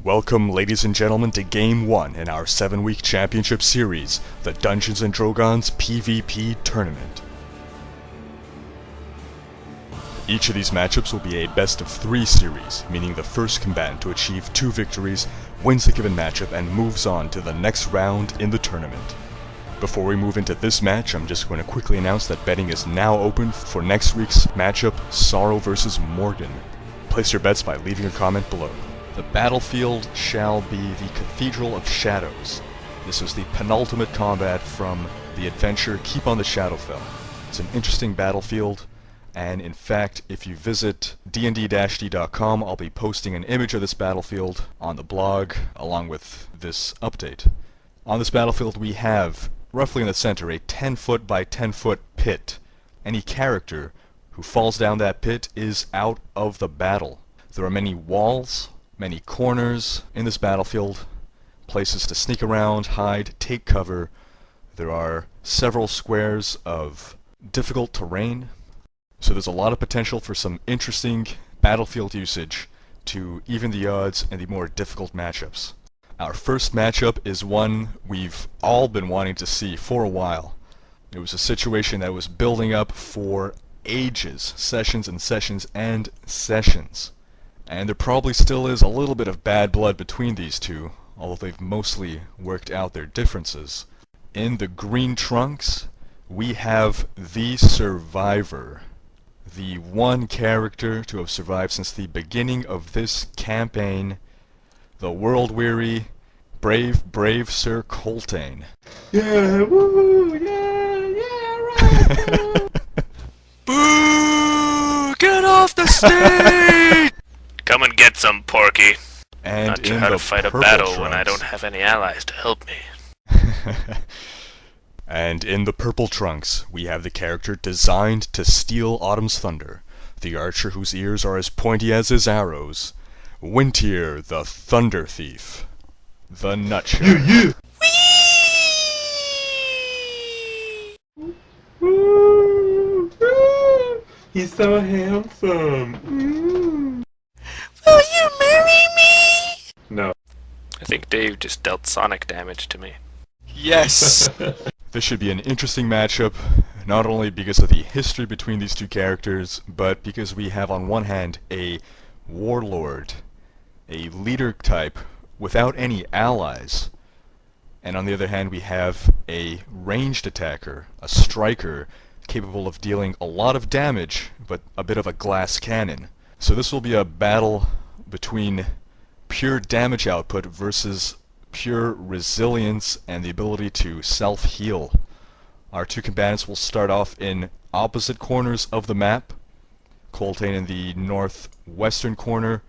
Welcome, ladies and gentlemen, to Game 1 in our 7-week championship series, the Dungeons Drogans PvP Tournament. Each of these matchups will be a best-of-3 series, meaning the first combatant to achieve 2 victories wins the given matchup and moves on to the next round in the tournament. Before we move into this match, I'm just going to quickly announce that betting is now open for next week's matchup, Sorrow vs. Morgan. Place your bets by leaving a comment below. The battlefield shall be the Cathedral of Shadows. This is the penultimate combat from the adventure Keep on the Shadowfell. It's an interesting battlefield, and in fact, if you visit D&D-D.com, I'll be posting an image of this battlefield on the blog, along with this update. On this battlefield we have, roughly in the center, a 10-foot by 10-foot pit. Any character who falls down that pit is out of the battle. There are many walls, many corners in this battlefield, places to sneak around, hide, take cover. There are several squares of difficult terrain, so there's a lot of potential for some interesting battlefield usage to even the odds in the more difficult matchups. Our first matchup is one we've all been wanting to see for a while. It was a situation that was building up for ages, sessions and sessions and sessions. And there probably still is a little bit of bad blood between these two, although they've mostly worked out their differences. In the green trunks, we have the Survivor, the one character to have survived since the beginning of this campaign, the world-weary, brave Sir Coltaine. Yeah, woo, yeah, right. Boo! Get off the stage! Come and get some, Porky. And Not sure in how the to fight a purple battle trunks, when I don't have any allies to help me. And in the purple trunks, we have the character designed to steal Autumn's thunder, the archer whose ears are as pointy as his arrows, Wintier the Thunder Thief, the Nutshell. Yeah. Woo, woo. He's so handsome. Will you marry me? No. I think Dave just dealt sonic damage to me. Yes! This should be an interesting matchup, not only because of the history between these two characters, but because we have on one hand a warlord, a leader type without any allies, and on the other hand we have a ranged attacker, a striker, capable of dealing a lot of damage, but a bit of a glass cannon. So this will be a battle between pure damage output versus pure resilience and the ability to self-heal. Our two combatants will start off in opposite corners of the map. Coltaine in the northwestern corner,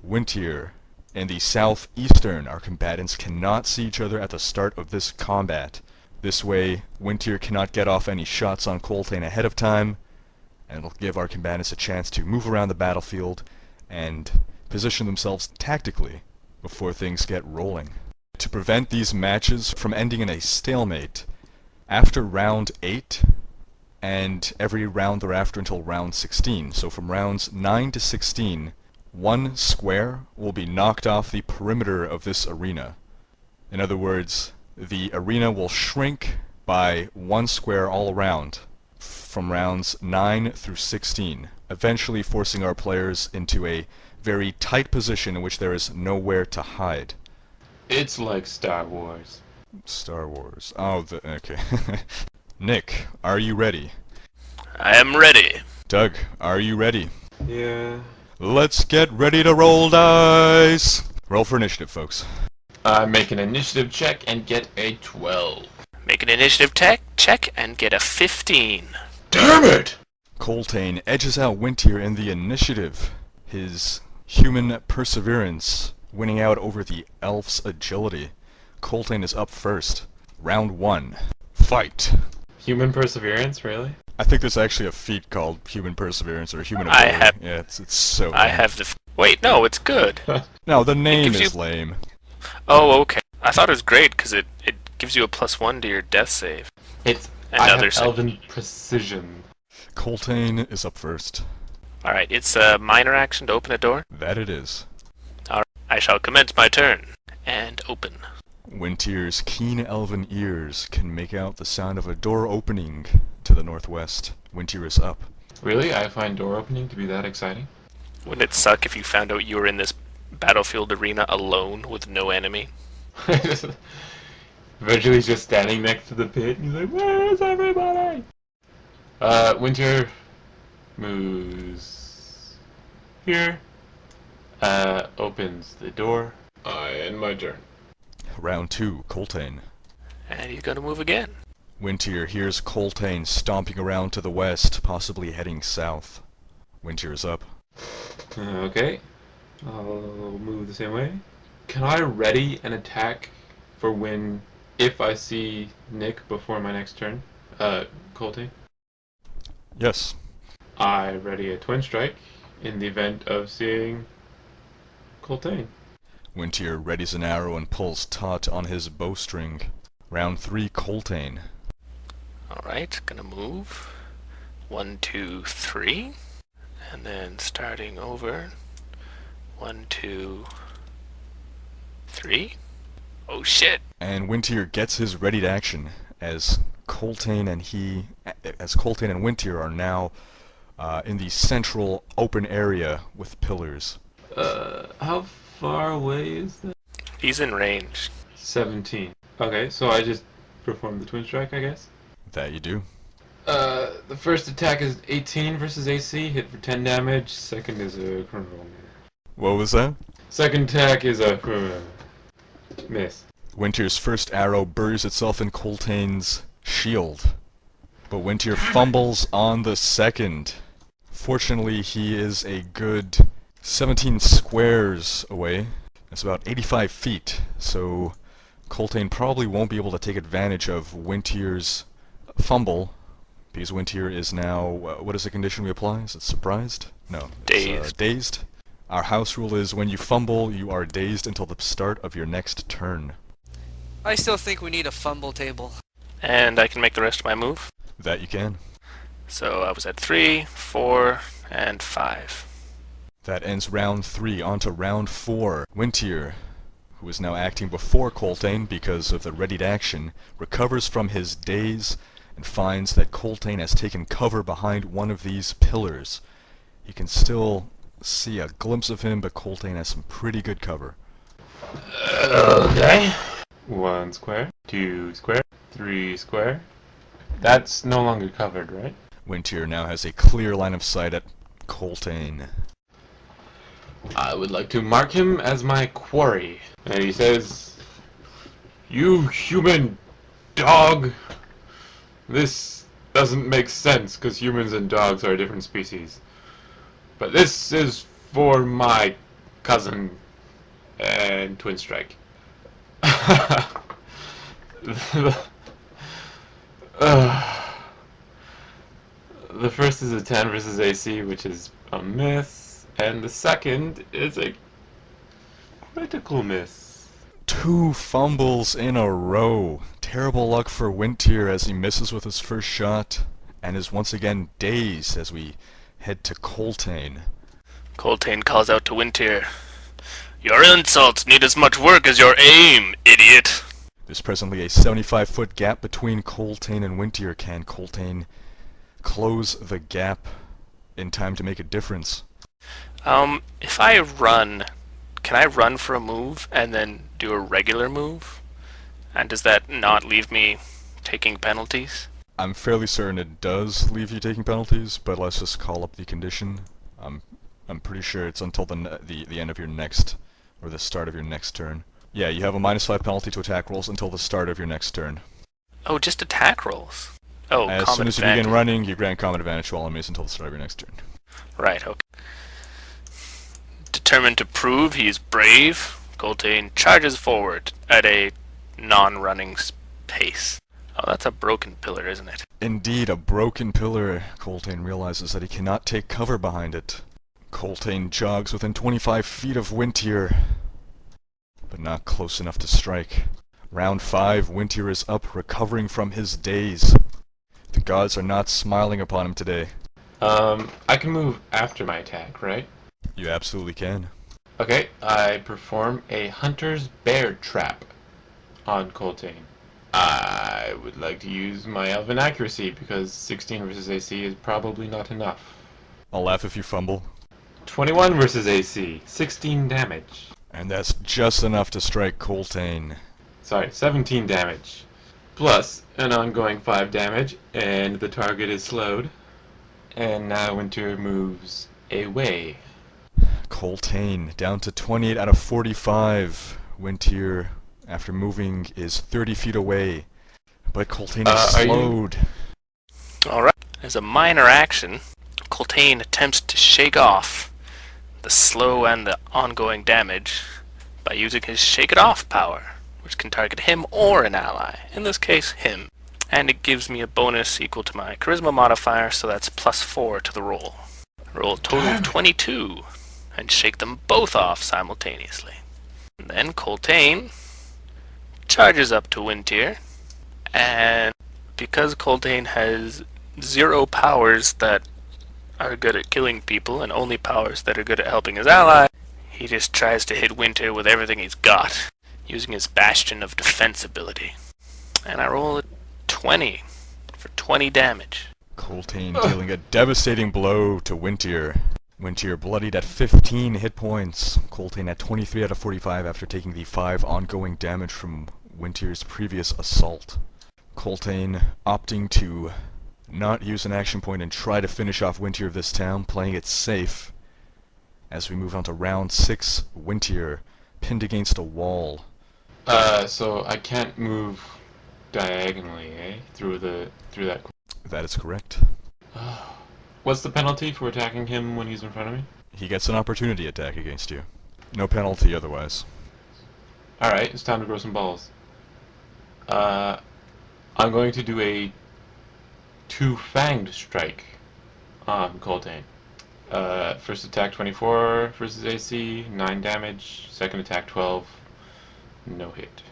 Wintier in the southeastern. Our combatants cannot see each other at the start of this combat. This way, Wintier cannot get off any shots on Coltaine ahead of time, and it'll give our combatants a chance to move around the battlefield and position themselves tactically before things get rolling. To prevent these matches from ending in a stalemate, after round 8 and every round thereafter until round 16, so from rounds 9 to 16, one square will be knocked off the perimeter of this arena. In other words, the arena will shrink by one square all around from rounds 9 through 16, eventually forcing our players into a very tight position in which there is nowhere to hide. It's like Star Wars. Star Wars. Oh, okay. Nick, are you ready? I am ready. Doug, are you ready? Yeah. Let's get ready to roll dice! Roll for initiative, folks. Make an initiative check and get a 12. Make an initiative check and get a 15. Damn it! Coltaine edges out Wintier in the initiative, his human perseverance winning out over the elf's agility. Coltaine is up first. Round 1. Fight! Human perseverance, really? I think there's actually a feat called human perseverance or human I ability. have- Yeah, it's so I lame. have the... Wait, no, it's good. No, the name gives is you- lame. Oh, okay. I thought it was great because it gives you a +1 to your death save. It's And I other have Elven Precision. Coltaine is up first. Alright, it's a minor action to open a door. That it is. I I shall commence my turn. And open. Wintier's keen elven ears can make out the sound of a door opening to the northwest. Wintier is up. Really? I find door opening to be that exciting? Wouldn't it suck if you found out you were in this battlefield arena alone with no enemy? Eventually he's just standing next to the pit and he's like, where's everybody? Winter moves here, opens the door. I end my turn. Round 2, Coltaine. And he's gonna move again. Wintier hears Coltaine stomping around to the west, possibly heading south. Wintier is up. Okay. I'll move the same way. Can I ready an attack for when, if I see Nick before my next turn? Coltaine? Yes. I ready a twin strike in the event of seeing Coltaine. Wintier readies an arrow and pulls taut on his bowstring. Round 3, Coltaine. Alright, gonna move. 1, 2, 3. And then starting over. 1, 2, 3. Oh shit! And Wintier gets his readied action as Coltaine and Wintier are now in the central open area with pillars. How far away is that? He's in range. 17. Okay, so I just perform the twin strike, I guess? That you do. The first attack is 18 versus AC, hit for 10 damage. Second is a What was that? Second attack is a miss. Wintier's first arrow buries itself in Coltaine's shield, but Wintier fumbles on the second. Fortunately, he is a good 17 squares away. That's about 85 feet, so Coltaine probably won't be able to take advantage of Wintier's fumble, because Wintier is now, what is the condition we apply? Is it surprised? No. Dazed. Dazed. Our house rule is when you fumble, you are dazed until the start of your next turn. I still think we need a fumble table. And I can make the rest of my move. That you can. So I was at 3, 4, and 5. That ends round 3. On to round 4. Wintier, who is now acting before Coltaine because of the readied action, recovers from his daze and finds that Coltaine has taken cover behind one of these pillars. He can still see a glimpse of him, but Coltaine has some pretty good cover. Okay. 1 square, 2 square, 3 square. That's no longer covered, right? Wintier now has a clear line of sight at Coltaine. I would like to mark him as my quarry. And he says, "You human dog! This doesn't make sense because humans and dogs are a different species. But this is for my cousin." And twin strike. The first is a 10 versus AC, which is a miss, and the second is a critical miss. 2 fumbles in a row. Terrible luck for Wintier as he misses with his first shot and is once again dazed as we head to Coltaine. Coltaine calls out to Wintier. Your insults need as much work as your aim, idiot! There's presently a 75-foot gap between Coltaine and Wintier. Can Coltaine close the gap in time to make a difference? If I run, can I run for a move and then do a regular move? And does that not leave me taking penalties? I'm fairly certain it does leave you taking penalties, but let's just call up the condition. I'm pretty sure it's until the end of your next, or the start of your next turn. Yeah, you have a -5 penalty to attack rolls until the start of your next turn. Oh, just attack rolls. Oh, As soon as you begin running, you grant combat advantage to all enemies until the start of your next turn. Right, okay. Determined to prove he is brave, Coltaine charges forward at a non-running pace. Oh, that's a broken pillar, isn't it? Indeed, a broken pillar. Coltaine realizes that he cannot take cover behind it. Coltaine jogs within 25 feet of Wintier, but not close enough to strike. Round 5, Wintier is up, recovering from his daze. The gods are not smiling upon him today. I can move after my attack, right? You absolutely can. Okay, I perform a hunter's bear trap on Coltaine. I would like to use my elven accuracy because 16 versus AC is probably not enough. I'll laugh if you fumble. 21 versus AC, 16 damage. And that's just enough to strike Coltaine. Sorry, 17 damage. Plus an ongoing 5 damage, and the target is slowed. And now Winter moves away. Coltaine down to 28 out of 45. Wintier, after moving, is 30 feet away. But Coltaine is slowed. Alright. As a minor action, Coltaine attempts to shake off the slow and the ongoing damage by using his Shake It Off power, which can target him or an ally, in this case, him. And it gives me a bonus equal to my charisma modifier, so that's +4 to the roll. Roll a total of 22, and shake them both off simultaneously. And then Coltaine charges up to Wintier, and because Coltaine has 0 powers that are good at killing people and only powers that are good at helping his ally, he just tries to hit Winter with everything he's got, using his Bastion of Defense ability. And I roll a 20 for 20 damage. Coltaine dealing a devastating blow to Wintier. Wintier bloodied at 15 hit points. Coltaine at 23 out of 45 after taking the 5 ongoing damage from Wintier's previous assault. Coltaine opting to not use an action point and try to finish off Wintier this town, playing it safe. As we move on to round 6, Wintier pinned against a wall. So I can't move diagonally, eh? Through that. That is correct. What's the penalty for attacking him when he's in front of me? He gets an opportunity attack against you. No penalty otherwise. Alright, it's time to grow some balls. I'm going to do a two-fanged strike on Coltaine. First attack 24 versus AC, 9 damage. Second attack 12, no hit.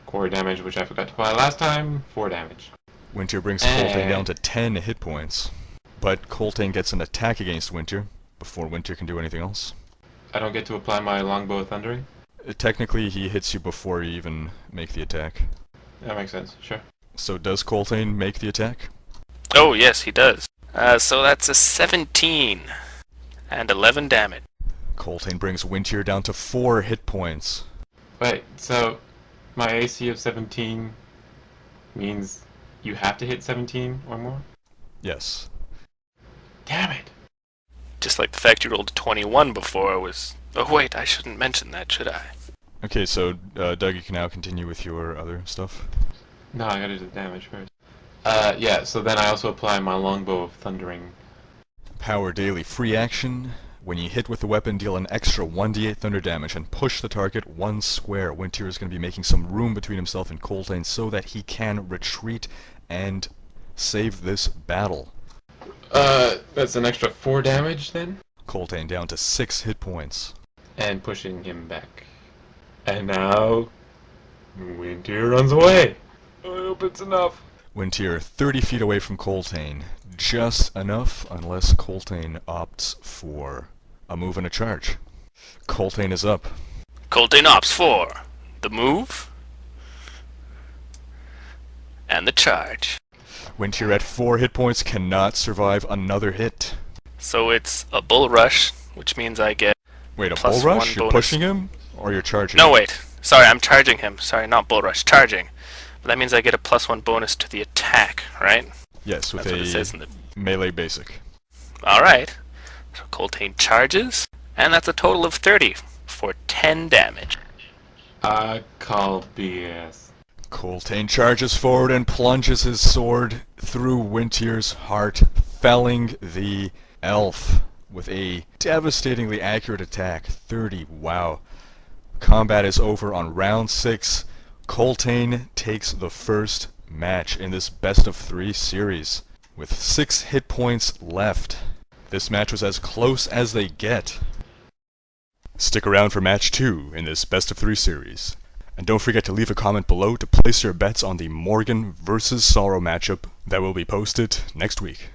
Core damage, which I forgot to apply last time, 4 damage. Wintier brings Coltaine down to 10 hit points. But Coltaine gets an attack against Wintier before Wintier can do anything else. I don't get to apply my longbow thundering? Technically, he hits you before you even make the attack. That makes sense, sure. So does Coltaine make the attack? Oh, yes, he does. So that's a 17 and 11 damage. Coltaine brings Wintier down to 4 hit points. Wait, so my AC of 17 means you have to hit 17 or more? Yes. Damn it! Just like the fact you rolled a 21 before was... Oh wait, I shouldn't mention that, should I? Okay, so Doug, you can now continue with your other stuff. No, I gotta do the damage first. Yeah, so then I also apply my longbow of thundering. Power daily free action. When you hit with the weapon, deal an extra 1d8 thunder damage and push the target 1 square. Wintier is going to be making some room between himself and Coltaine so that he can retreat and save this battle. That's an extra 4 damage then? Coltaine down to 6 hit points. And pushing him back. And now... Wintier runs away! I hope it's enough. Wintier 30 feet away from Coltaine. Just enough unless Coltaine opts for a move and a charge. Coltaine is up. Coltaine opts for the move and the charge. Wintier at 4 hit points cannot survive another hit. So it's a bull rush, which means I get... Wait, a Plus bull 1 rush? You're bonus. pushing him? Or you're charging No, him? wait. Sorry, I'm charging him. Sorry, not bull rush. Charging. But that means I get a +1 bonus to the attack, right? Yes, with That's what it says in the... melee basic. Alright. So Coltaine charges, and that's a total of 30 for 10 damage. I call BS. Coltaine charges forward and plunges his sword through Wintier's heart, felling the elf with a devastatingly accurate attack. 30, wow. Combat is over on round 6. Coltaine takes the first match in this best of 3 series with 6 hit points left. This match was as close as they get. Stick around for match 2 in this best of 3 series. And don't forget to leave a comment below to place your bets on the Morgan vs. Sorrow matchup that will be posted next week.